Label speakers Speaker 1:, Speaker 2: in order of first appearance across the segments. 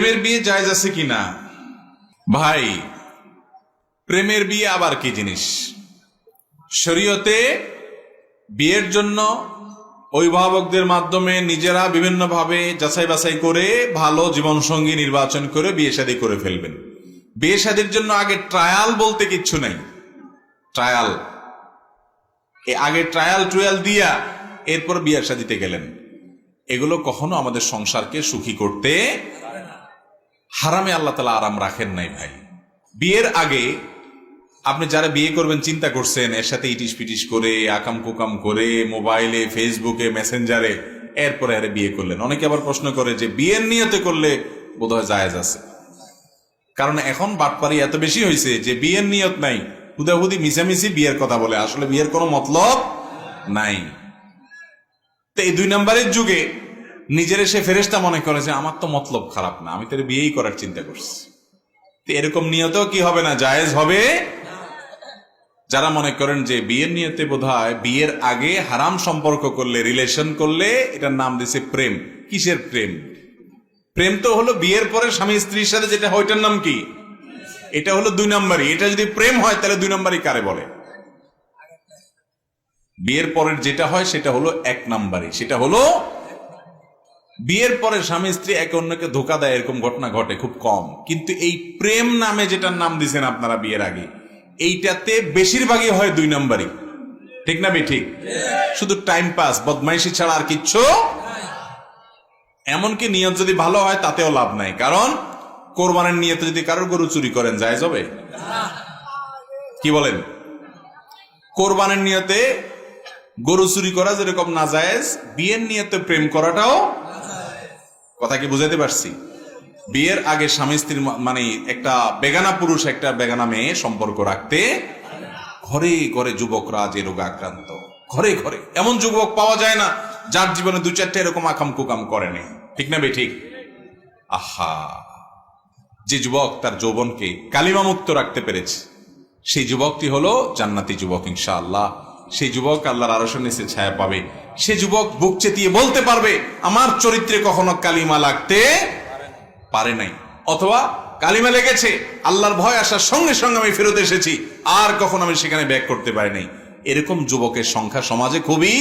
Speaker 1: প্রেমের বিয়ে জায়েজ আছে কিনা? ভাই, প্রেমের বিয়ে আবার কি জিনিস? শরীয়তে বিয়ের জন্য অভিভাবকদের মাধ্যমে নিজেরা বিভিন্নভাবে যাচাই বাছাই করে ভালো জীবনসঙ্গী নির্বাচন করে বিয়ে শাদী করে ফেলবেন। বিয়ে শাদীর জন্য আগে ট্রায়াল বলতে কিচ্ছু নাই। ট্রায়াল, আগে ট্রায়াল দিয়া এরপর বিয়ে শাদীতে গেলেন। এগুলো কখনো আমাদের সংসারকে সুখী করতে হারামে আল্লাহ তাআলা আরাম রাখেন নাই। ভাই, বিয়ের আগে আপনি যারা বিয়ে করবেন চিন্তা করছেন, এর সাথে ইটিস পিটিস করে আকাম কুকাম করে মোবাইলে, ফেসবুকে, মেসেঞ্জারে, এরপরে আরে বিয়ে করলেন। অনেকে আবার প্রশ্ন করে যে বিয়ের নিয়তে করলে বোধহয় জায়েজ আছে। কারণ এখন বাটপারি এত বেশি হয়েছে যে বিয়ের নিয়ত নাই, হুদাহুদি মিশামিশি বিয়ের কথা বলে, আসলে বিয়ের কোনো মতলব নাই। তো এই 2 নম্বরের যুগে নিজের সে ফেরেশতা মনে করে যে আমার তো মতলব খারাপ না, আমি তো বিয়েই করার চিন্তা করছি। তো এরকম নিয়তেও কি হবে না, জায়েজ হবে। যারা মনে করেন যে বিয়ের নিয়তে বোধহয় বিয়ের আগে হারাম সম্পর্ক করলে, রিলেশন করলে, এটার নাম দিছে প্রেম। কিসের প্রেম? প্রেম তো হলো বিয়ের পরে স্বামী স্ত্রীর সাথে যেটা হয়, ওইটার নাম কি? এটা হলো 2 নম্বরই। এটা যদি প্রেম হয় তাহলে 2 নম্বরই কারে বলে? বিয়ের পরের যেটা হয় সেটা হলো 1 নম্বরই। সেটা হলো বিয়ের পরে স্বামী স্ত্রী একে অন্যকে ধোঁকা দেয়, এরকম ঘটনা ঘটে খুব কম। কিন্তু এই প্রেম নামে যেটার নাম দিয়েছেন আপনারা বিয়ের আগে, এইটাতে বেশিরভাগই হয় 2 নম্বরই। ঠিক না ঠিক? শুধু টাইম পাস, বদমাইশি ছাড়া আর কিচ্ছু। এমনকি নিয়ত যদি ভালো হয় তাতেও লাভ নাই। কারণ কোরবানের নিয়তে যদি কারোর গরু চুরি করেন, জায়েজ হবে? কি বলেন? কোরবানের নিয়তে গরু চুরি করা যেরকম না জায়েজ, বিয়ের নিয়তে প্রেম করাটাও। কথা কি বুঝাইতে পারছি? বিয়ের আগে স্বামী স্ত্রীর মানে একটা বেগানা পুরুষ একটা বেগানা মেয়ে সম্পর্ক রাখতে, ঘরে ঘরে যুবকরা যে রোগে আক্রান্ত, ঘরে ঘরে এমন যুবক পাওয়া যায় না যার জীবনে 2-4টা এরকম আকাম কুকাম করেনি। ঠিক না ঠিক? আহা, যে যুবক তার যৌবনকে কালিমা মুক্ত রাখতে পেরেছে, সেই যুবকটি হলো জান্নাতি যুবক ইনশাআল্লাহ। সেই যুবক আল্লাহর আরশের নিচে ছায়া পাবে। সে যুবক বুক চেতিয়ে বলতে পারবে আমার চরিত্রে কখনো কালিমা লাগতে পারে নাই, অথবা কালিমা লেগেছে, আল্লাহর ভয় আসার সঙ্গে সঙ্গে আমি ফেরত এসেছি, আর কখনো আমি সেখানে ব্যাক করতে পারি নাই। এরকম যুবকের সংখ্যা সমাজে খুবই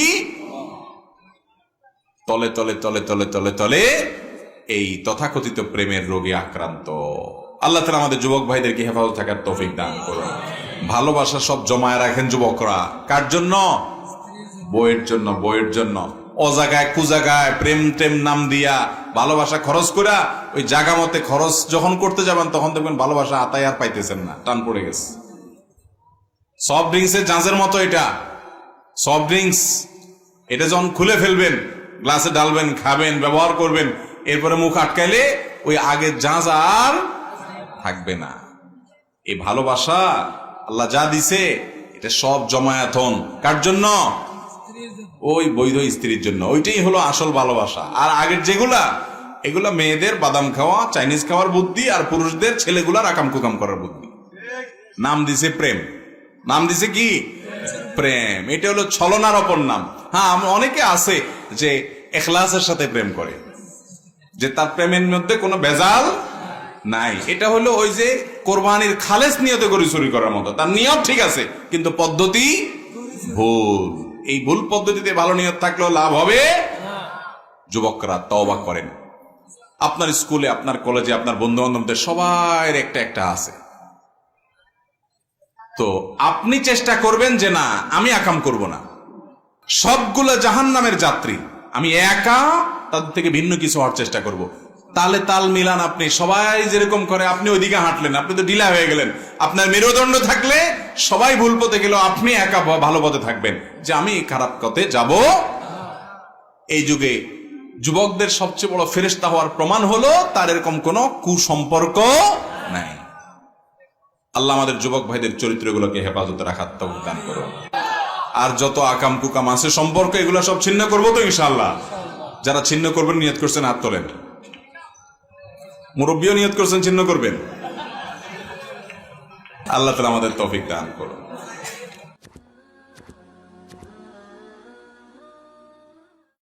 Speaker 1: তলে তলে তলে তলে তলে তলে এই তথাকথিত প্রেমের রোগে আক্রান্ত। আল্লাহ তাআলা আমাদের যুবক ভাইদেরকে হেফাজত থাকার তৌফিক দান করুন। ভালোবাসা সব জমায় রাখেন যুবকরা। কার জন্য? বইয়ের জন্য। বইয়ের জন্য অজাগায় কুজাগায় প্রেম টেম নাম দিয়া ভালোবাসা খরচ করা, ওই জায়গা মতে খরচ যখন করতে যাবেন তখন দেখবেন ভালোবাসা আতায় আর পাইতেছেন না, টান পড়ে গেছে। সফট ড্রিঙ্কসের জাঁজের মতো এটা। সফট ড্রিঙ্কস এটা যখন খুলে ফেলবেন, গ্লাসে ডালবেন, খাবেন, ব্যবহার করবেন, এরপরে মুখ আটকাইলে ওই আগের জাঁজ আর থাকবে না। এই ভালোবাসা আল্লাহ যা দিছে এটা সব জমায়েতন কার জন্য? ওই বৈধ স্ত্রীর জন্য। ওইটাই হলো আসল ভালোবাসা। আর আগের যেগুলা, এগুলা মেয়েদের বাদাম খাওয়া, চাইনিজ খাওয়ার বুদ্ধি, আর পুরুষদের ছেলেগুলার আকাম কুকাম করার বুদ্ধি। নাম দিছে প্রেম। নাম দিছে কি? প্রেম। এটা হলো ছলনার অপর নাম। হ্যাঁ, অনেকে আছে যে ইখলাসের সাথে প্রেম করে, যে তার প্রেমের মধ্যে কোনো ভেজাল নাই। এটা হলো ওই যে কোরবানির খালেস নিয়তে গরু চুরি করার মতো। তার নিয়ত ঠিক আছে কিন্তু পদ্ধতি ভুল। এই ভুল পদ্ধতিতে ভালো নিয়ত থাকলেও লাভ হবে। যুবকরা তওবা করেন। আপনার স্কুলে, আপনার কলেজে, আপনার বন্ধু বান্ধবদের সবার একটা একটা আছে। তো আপনি চেষ্টা করবেন যে না, আমি আকাম করব না, সবগুলো জাহান্নামের যাত্রী, আমি একা তাদের থেকে ভিন্ন কিছু হওয়ার চেষ্টা করব। তালে তাল মিলান। আপনি সবাই যেরকম করে আপনি ওইদিকে হাঁটলেন, আপনি তো ঢিলা হয়ে গেলেন। আপনার মেরুদণ্ড থাকলে সবাই ভুল পথে গেল, আপনি একা ভালো পথে থাকবেন, যে আমি খারাপ পথে যাব। এই যুগে যুবকদের সবচেয়ে বড় ফেরেশতা হওয়ার প্রমাণ হলো তার এরকম কোনো কুসম্পর্ক নাই। আল্লাহ আমাদের যুবক ভাইদের চরিত্রগুলোকে হেফাজতে রাখার তৌফিক দান করুন। আর যত আকাম কুকাম আছে সম্পর্ক, এগুলো সব ছিন্ন করবো তো ইনশাআল্লাহ। যারা ছিন্ন করবেন নিয়ত করছেন হাত তোলেন। মুরব্বীও নিয়ত করছেন ছিন্ন করবেন। আল্লাহ তাআলা আমাদের তৌফিক দান করুন।